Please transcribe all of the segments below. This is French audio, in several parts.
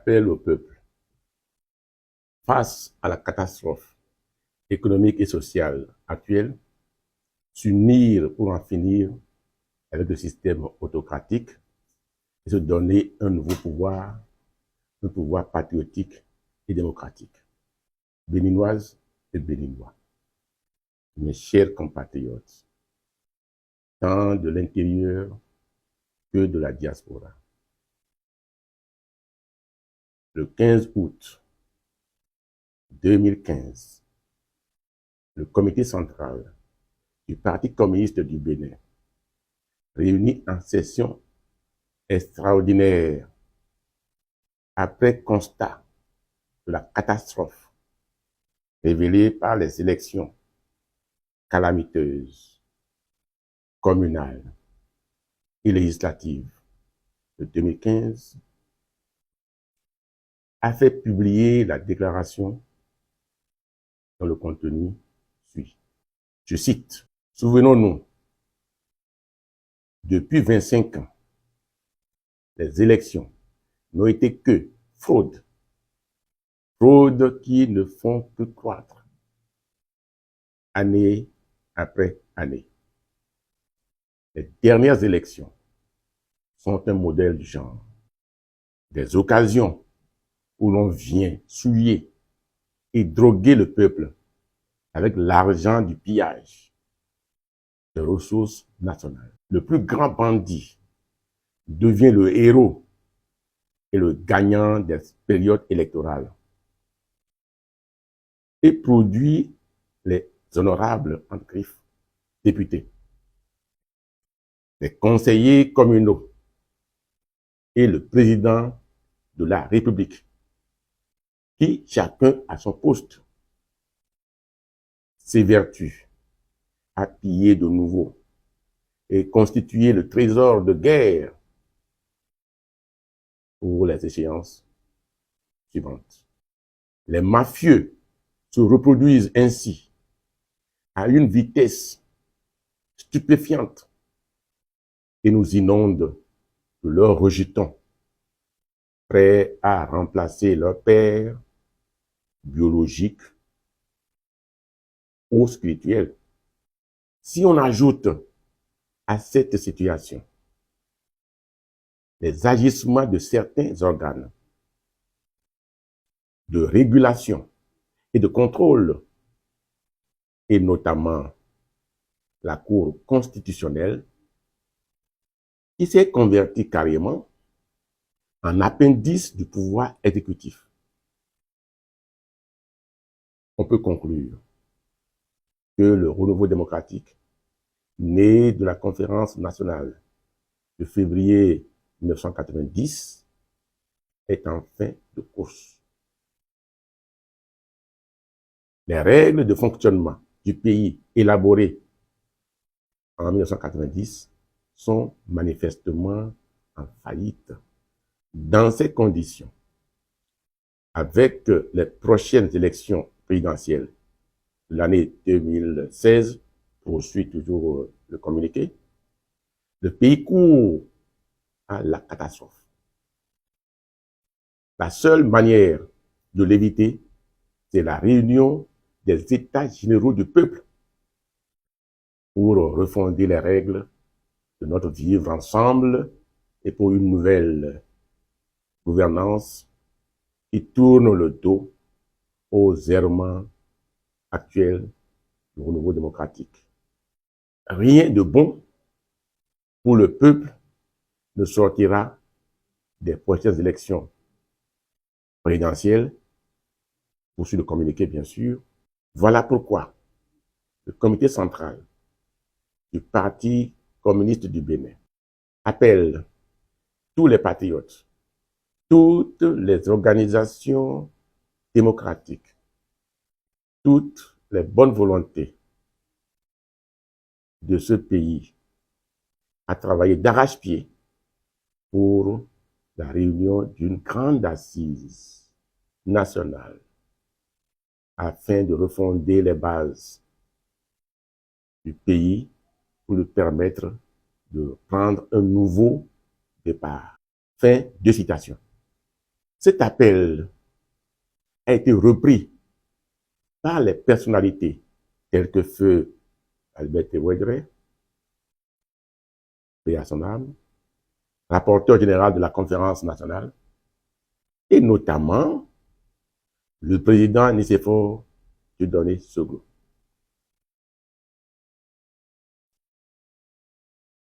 appelle au peuple, face à la catastrophe économique et sociale actuelle, s'unir pour en finir avec le système autocratique et se donner un nouveau pouvoir, un pouvoir patriotique et démocratique. Béninoises et Béninois, mes chers compatriotes, tant de l'intérieur que de la diaspora. Le 15 août 2015, le comité central du Parti communiste du Bénin, réuni en session extraordinaire après constat de la catastrophe révélée par les élections calamiteuses, communales et législatives de 2015, a fait publier la déclaration dont le contenu suit. Je cite, « Souvenons-nous, depuis 25 ans, les élections n'ont été que fraudes, fraudes qui ne font que croître, année après année. Les dernières élections sont un modèle du genre. Des occasions où l'on vient souiller et droguer le peuple avec l'argent du pillage des ressources nationales. Le plus grand bandit devient le héros et le gagnant des périodes électorales et produit les honorables entre griffes députés, les conseillers communaux et le président de la République, qui, chacun à son poste, s'évertue à piller de nouveau et constituer le trésor de guerre pour les échéances suivantes. Les mafieux se reproduisent ainsi à une vitesse stupéfiante et nous inondent de leurs rejetons, prêts à remplacer leur père biologique ou spirituel. Si on ajoute à cette situation les agissements de certains organes de régulation et de contrôle, et notamment la Cour constitutionnelle, qui s'est convertie carrément en appendice du pouvoir exécutif, on peut conclure que le renouveau démocratique, né de la conférence nationale de février 1990, est en fin de course. Les règles de fonctionnement du pays élaborées en 1990 sont manifestement en faillite. Dans ces conditions, avec les prochaines élections présidentielles, l'année 2016, poursuit toujours le communiqué, le pays court à la catastrophe. La seule manière de l'éviter, c'est la réunion des États généraux du peuple pour refonder les règles de notre vivre ensemble et pour une nouvelle gouvernance qui tourne le dos aux errements actuels du renouveau démocratique. Rien de bon pour le peuple ne sortira des prochaines élections présidentielles, poursuit le communiqué bien sûr. Voilà pourquoi le comité central du Parti communiste du Bénin appelle tous les patriotes, toutes les organisations démocratiques, toutes les bonnes volontés de ce pays à travailler d'arrache-pied pour la réunion d'une grande assise nationale afin de refonder les bases du pays pour lui permettre de prendre un nouveau départ. Fin de citation. Cet appel a été repris par les personnalités telles que Feu Albert Tewedre, paix à son âme, rapporteur général de la conférence nationale, et notamment le président Nicéphore Dieudonné Sogo.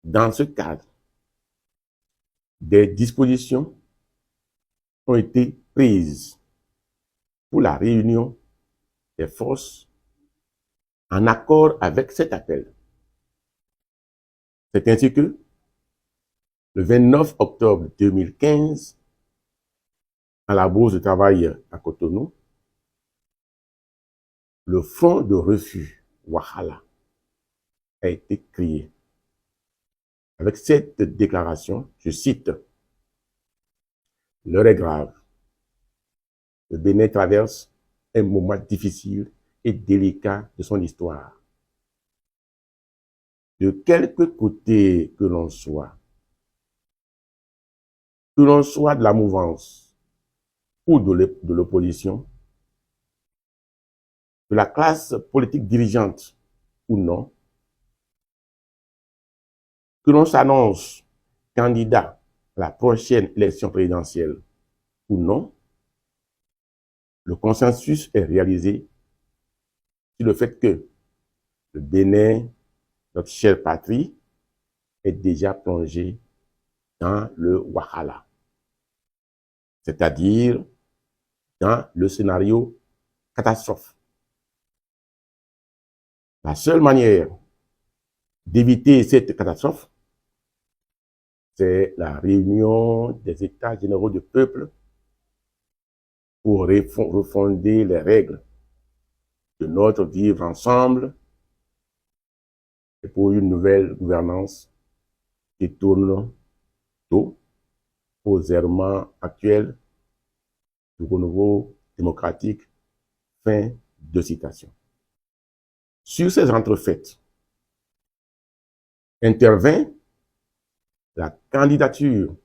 Dans ce cadre, des dispositions ont été prises pour la réunion des forces en accord avec cet appel. C'est ainsi que, le 29 octobre 2015, à la Bourse de travail à Cotonou, le Front de refus Wahala a été créé. Avec cette déclaration, je cite, « L'heure est grave. Le Bénin traverse un moment difficile et délicat de son histoire. De quelque côté que l'on soit de la mouvance ou de l'opposition, de la classe politique dirigeante ou non, que l'on s'annonce candidat à la prochaine élection présidentielle ou non, le consensus est réalisé sur le fait que le Bénin, notre chère patrie, est déjà plongé dans le Wahala, c'est-à-dire dans le scénario catastrophe. La seule manière d'éviter cette catastrophe, c'est la réunion des États généraux du peuple pour refonder les règles de notre vivre ensemble et pour une nouvelle gouvernance qui tourne tôt aux errements actuels du renouveau démocratique. Fin de citation. Sur ces entrefaites, intervint la candidature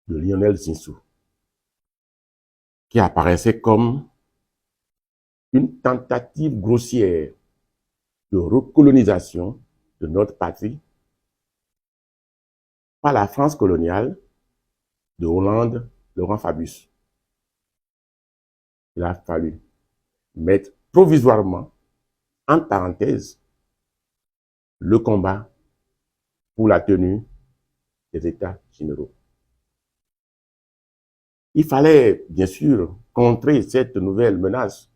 de Lionel Zinsou, qui apparaissait comme une tentative grossière de recolonisation de notre patrie par la France coloniale de Hollande, Laurent Fabius. Il a fallu mettre provisoirement en parenthèse le combat pour la tenue des États généraux. Il fallait, bien sûr, contrer cette nouvelle menace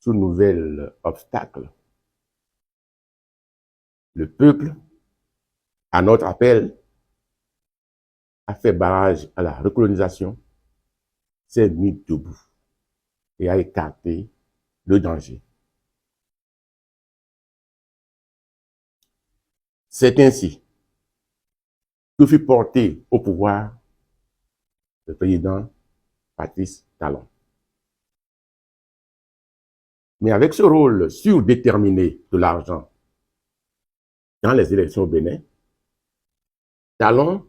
sous nouvel obstacle. Le peuple, à notre appel, a fait barrage à la recolonisation, s'est mis debout et a écarté le danger. C'est ainsi que fut porté au pouvoir le président Patrice Talon. Mais avec ce rôle surdéterminé de l'argent dans les élections au Bénin, Talon,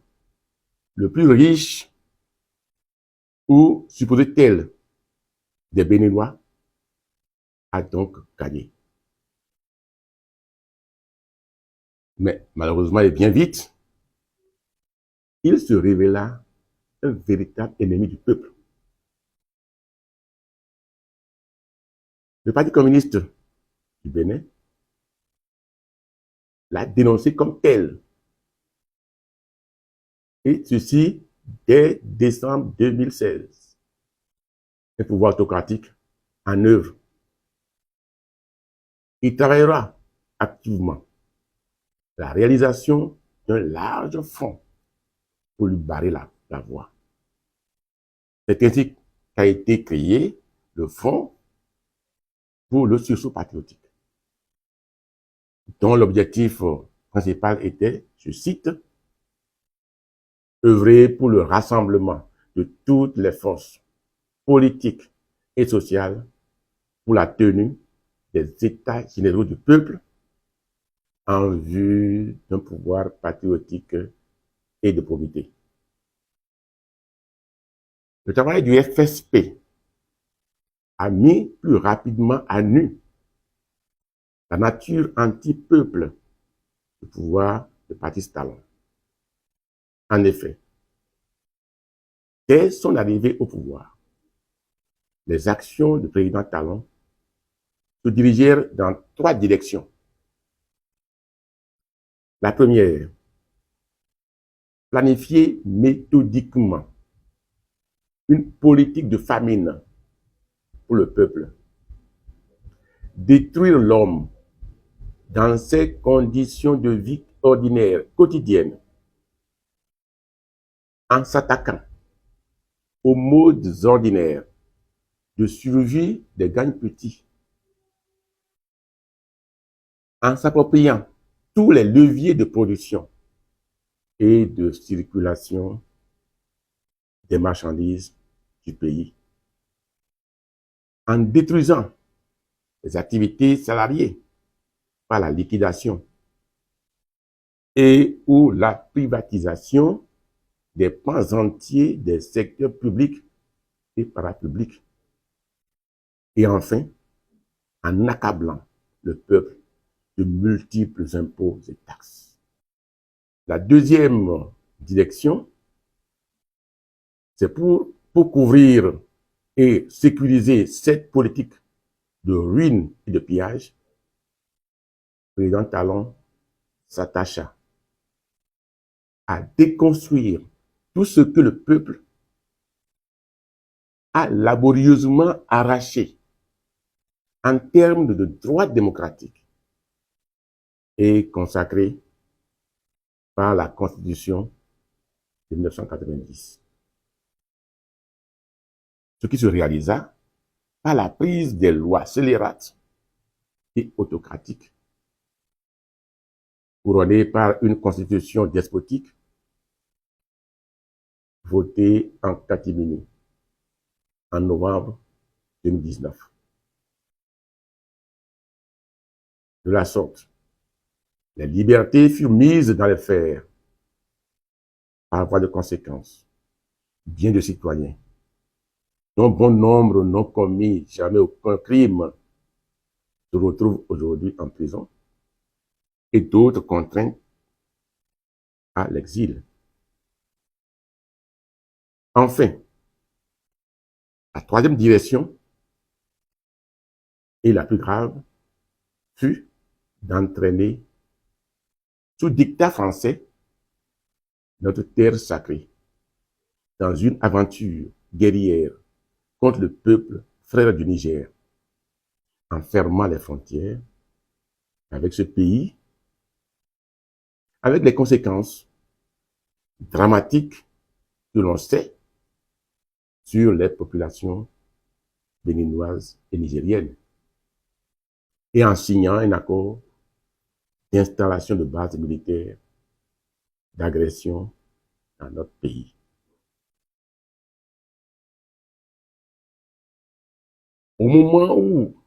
le plus riche ou supposé tel des Béninois, a donc gagné. Mais malheureusement et bien vite, il se révéla un véritable ennemi du peuple. Le Parti communiste du Bénin l'a dénoncé comme tel. Et ceci dès décembre 2016. Un pouvoir autocratique en œuvre. Il travaillera activement la réalisation d'un large front pour lui barrer la voie. C'est ainsi qu'a été créé le Front pour le sursaut patriotique, dont l'objectif principal était, je cite, œuvrer pour le rassemblement de toutes les forces politiques et sociales pour la tenue des États généraux du peuple en vue d'un pouvoir patriotique et de probité. Le travail du FSP a mis plus rapidement à nu la nature anti-peuple du pouvoir de Patrice Talon. En effet, dès son arrivée au pouvoir, les actions du président Talon se dirigèrent dans 3 directions. La première, planifier méthodiquement une politique de famine pour le peuple, détruire l'homme dans ses conditions de vie ordinaires, quotidiennes, en s'attaquant aux modes ordinaires de survie des gagne-petits, en s'appropriant tous les leviers de production et de circulation des marchandises du pays, en détruisant les activités salariées par la liquidation et ou la privatisation des pans entiers des secteurs publics et parapublics, et enfin en accablant le peuple de multiples impôts et taxes. La deuxième direction, c'est pour couvrir et sécuriser cette politique de ruine et de pillage. Le président Talon s'attacha à déconstruire tout ce que le peuple a laborieusement arraché en termes de droits démocratiques et consacré par la Constitution de 1990. Ce qui se réalisa par la prise des lois scélérates et autocratiques, couronnées par une constitution despotique votée en catimini en novembre 2019. De la sorte, les libertés furent mises dans les fers par voie de conséquence. Bien de citoyens, dont bon nombre n'ont commis jamais aucun crime, se retrouvent aujourd'hui en prison et d'autres contraints à l'exil. Enfin, la troisième direction, et la plus grave, fut d'entraîner, sous dictat français, notre terre sacrée dans une aventure guerrière contre le peuple frère du Niger, en fermant les frontières avec ce pays, avec les conséquences dramatiques que l'on sait sur les populations béninoises et nigériennes, et en signant un accord d'installation de bases militaires d'agression dans notre pays. Au moment où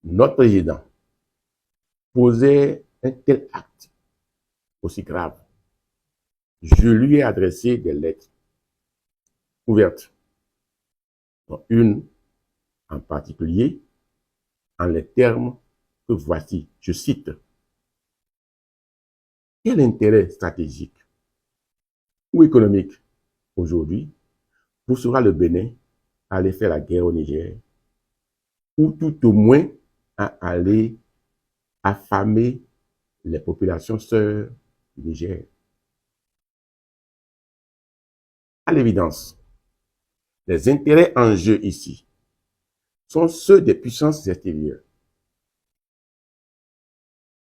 notre président posait un tel acte aussi grave, je lui ai adressé des lettres ouvertes, dont une en particulier, en les termes que voici, je cite: « Quel intérêt stratégique ou économique aujourd'hui poussera le Bénin à aller faire la guerre au Niger, ou tout au moins à aller affamer les populations sœurs du Niger? À l'évidence, les intérêts en jeu ici sont ceux des puissances extérieures,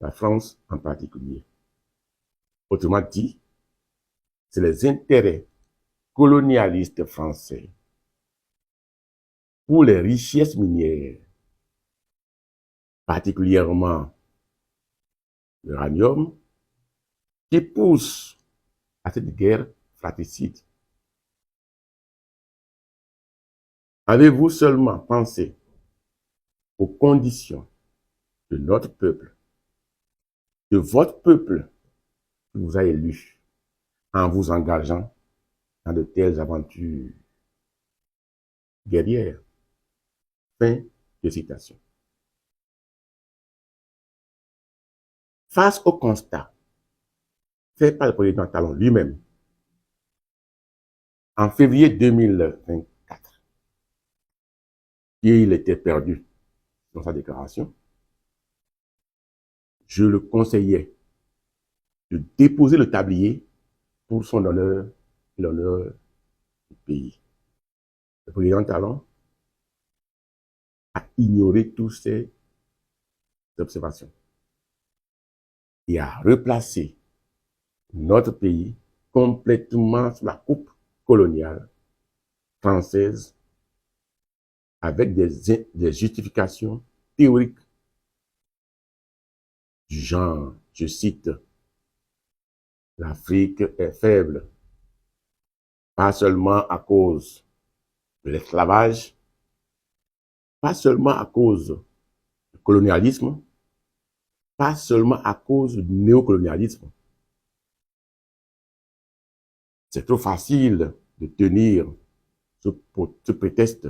la France en particulier. Autrement dit, c'est les intérêts colonialistes français pour les richesses minières, particulièrement l'uranium, qui poussent à cette guerre fratricide. Avez-vous seulement pensé aux conditions de notre peuple, de votre peuple qui vous a élu, en vous engageant dans de telles aventures guerrières. Fin de citation. Face au constat fait par le président Talon lui-même, en février 2024, il était perdu dans sa déclaration, je le conseillais de déposer le tablier pour son honneur et l'honneur du pays. Le président Talon a ignoré toutes ces observations et a replacé notre pays complètement sous la coupe coloniale française avec des justifications théoriques du genre, je cite, l'Afrique est faible, pas seulement à cause de l'esclavage, pas seulement à cause du colonialisme, pas seulement à cause du néocolonialisme. C'est trop facile de tenir ce prétexte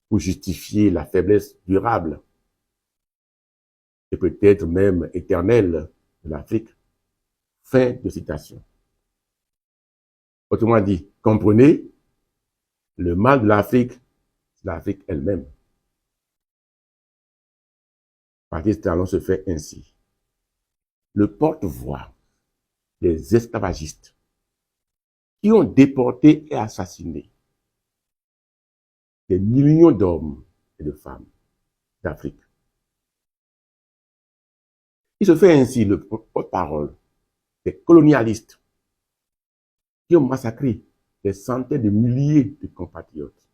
pour justifier la faiblesse durable et peut-être même éternelle de l'Afrique. Fin de citation. Autrement dit, comprenez, le mal de l'Afrique, c'est l'Afrique elle-même. Patrice Talon se fait ainsi le porte-voix des esclavagistes qui ont déporté et assassiné des millions d'hommes et de femmes d'Afrique. Il se fait ainsi le porte-parole des colonialistes qui ont massacré des centaines de milliers de compatriotes,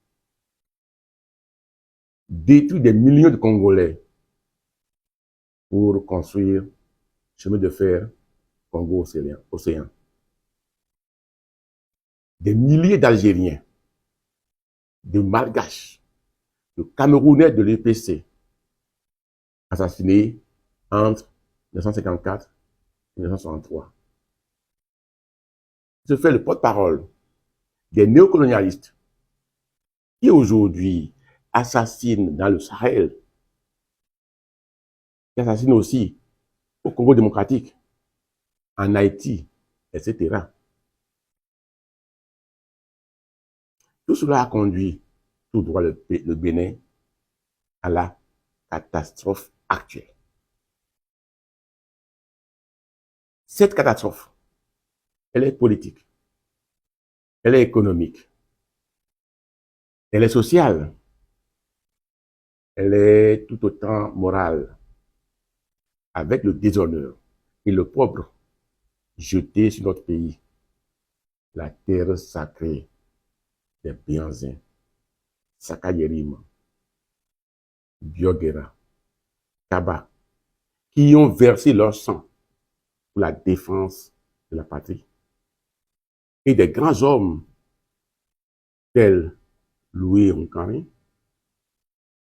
détruit des millions de Congolais pour construire chemin de fer Congo-Océan. Des milliers d'Algériens, de Malgaches, de Camerounais de l'EPC, assassinés entre 1954 et 1963. Il se fait le porte-parole des néocolonialistes qui aujourd'hui assassinent dans le Sahel, qui assassinent aussi au Congo démocratique, en Haïti, etc. Tout cela a conduit tout droit le Bénin à la catastrophe actuelle. Cette catastrophe, elle est politique, elle est économique, elle est sociale, elle est tout autant morale, avec le déshonneur et le l'opprobre jeté sur notre pays, la terre sacrée des Bianzins, Sakayerim, Biogera, Kaba, qui ont versé leur sang pour la défense de la patrie. Et des grands hommes tels Louis Roncarin,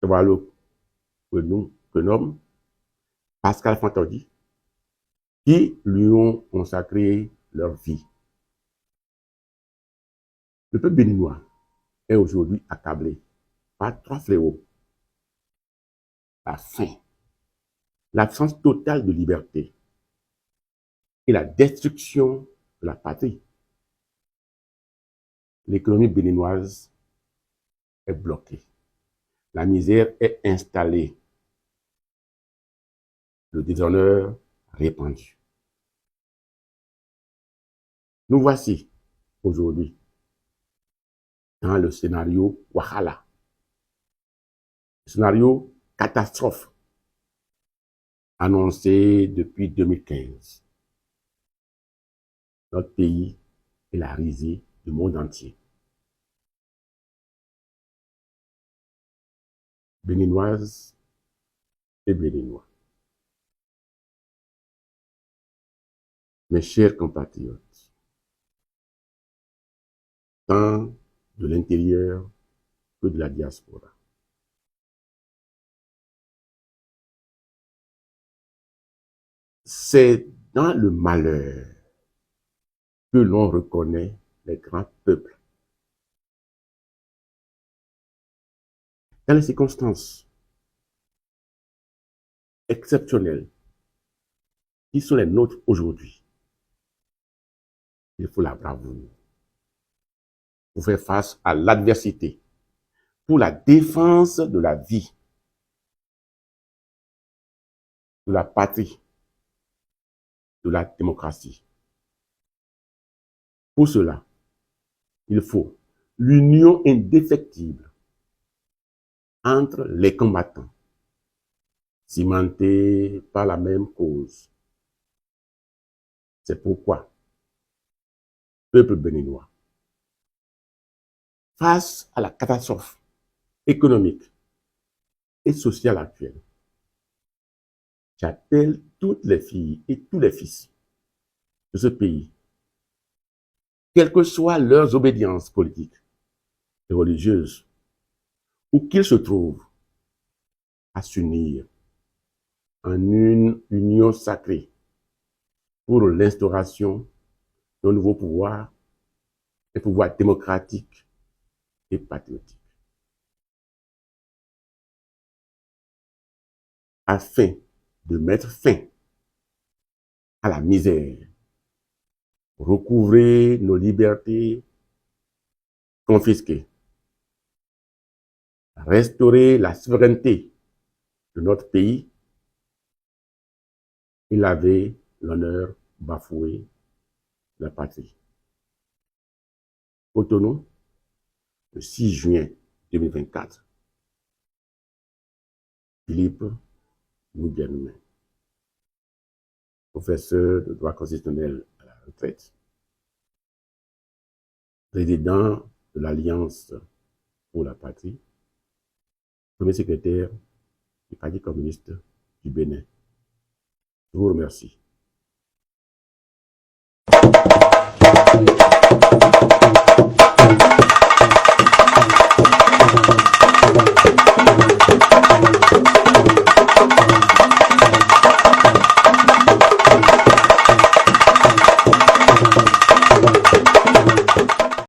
Tevalo Quenom, Pascal Fantodi, qui lui ont consacré leur vie. Le peuple béninois est aujourd'hui accablé par trois fléaux: la faim, l'absence totale de liberté et la destruction de la patrie. L'économie béninoise est bloquée. La misère est installée. Le déshonneur répandu. Nous voici aujourd'hui dans le scénario Wahala, le scénario catastrophe annoncé depuis 2015. Notre pays est la risée du monde entier. Béninoises et Béninois, mes chers compatriotes, tant de l'intérieur que de la diaspora, c'est dans le malheur que l'on reconnaît les grands peuples. Dans les circonstances exceptionnelles qui sont les nôtres aujourd'hui, il faut la bravoure pour faire face à l'adversité, pour la défense de la vie, de la patrie, de la démocratie. Pour cela, il faut l'union indéfectible entre les combattants, cimentés par la même cause. C'est pourquoi, peuple béninois, face à la catastrophe économique et sociale actuelle, j'appelle toutes les filles et tous les fils de ce pays, quelles que soient leurs obédiences politiques et religieuses, où qu'ils se trouvent, à s'unir en une union sacrée pour l'instauration d'un nouveau pouvoir, un pouvoir démocratique et patriotique, afin de mettre fin à la misère, recouvrer nos libertés confisquées, restaurer la souveraineté de notre pays et laver l'honneur bafoué de la patrie. Cotonou, le 6 juin 2024. Philippe Ngoudianoumé, professeur de droit constitutionnel à la retraite, président de l'Alliance pour la patrie, premier secrétaire du Parti communiste du Bénin. Je vous remercie.